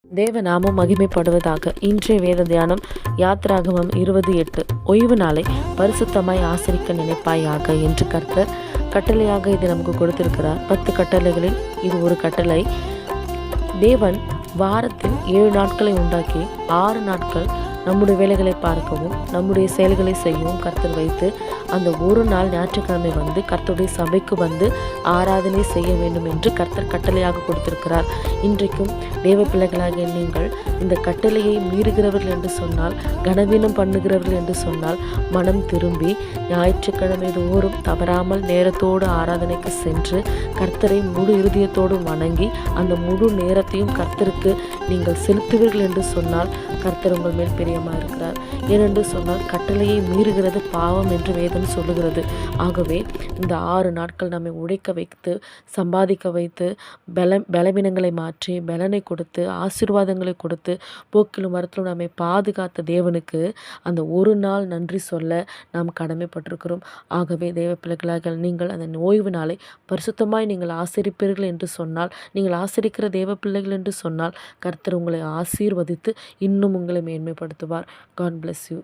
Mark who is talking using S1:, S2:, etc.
S1: தேவ நாமம் மகிமைப்படுவதாக. இன்றைய வேத தியானம் யாத்ராகமம் 20:8. ஓய்வு நாளை பரிசுத்தமாய் ஆசரிக்க நினைப்பாயாக என்று கர்த்தர் கட்டளையாக இது நமக்கு கொடுத்திருக்கிறார். 10 கட்டளைகளில் இது ஒரு கட்டளை. தேவன் வாரத்தில் 7 நாட்களை உண்டாக்கி 6 நாட்கள் நம்முடைய வேலைகளை பார்க்கவும் நம்முடைய செயல்களை செய்யவும் கர்த்தர் வைத்து அந்த ஒரு நாள் ஞாயிற்றுக்கிழமை வந்து கர்த்தருடைய சபைக்கு வந்து ஆராதனை செய்ய வேண்டும் என்று கர்த்தர் கட்டளையாக கொடுத்திருக்கிறார். இன்றைக்கும் தேவ பிள்ளைகளாகிய நீங்கள் இந்த கட்டளையை மீறுகிறவர்கள் என்று சொன்னால், கனவீனம் பண்ணுகிறவர்கள் என்று சொன்னால், மனம் திரும்பி ஞாயிற்றுக்கிழமை தோறும் தவறாமல் நேரத்தோடு ஆராதனைக்கு சென்று கர்த்தரை முழு இருதயத்தோடு வணங்கி அந்த முழு நேரத்தையும் கர்த்தருக்கு நீங்கள் செலுத்துவீர்கள் என்று சொன்னால் கர்த்தர் உங்கள் மேல் பிரியமாக இருக்கிறார். ஏனென்று சொன்னால் கட்டளையை மீறுகிறது பாவம் என்று வேதம் சொல்லுகிறது. ஆகவே இந்த 6 நாட்கள் நம்மை உழைக்க வைத்து சம்பாதிக்க வைத்து பலவீனங்களை மாற்றி பலனை கொடுத்து ஆசீர்வாதங்களை கொடுத்து போக்கிலும் மரத்திலும் நம்மை பாதுகாத்த தேவனுக்கு அந்த ஒரு நாள் நன்றி சொல்ல நாம் கடமைப்பட்டிருக்கிறோம். ஆகவே தேவ பிள்ளைகளாக நீங்கள் அந்த ஓய்வு நாளை பரிசுத்தமாய் நீங்கள் ஆசரிப்பீர்கள் என்று சொன்னால், நீங்கள் ஆசரிக்கிற தேவ பிள்ளைகள் என்று சொன்னால் கர்த்தர் உங்களை ஆசீர்வதித்து இன்னும் உங்களை மேன்மைப்படுத்துவார். God bless you.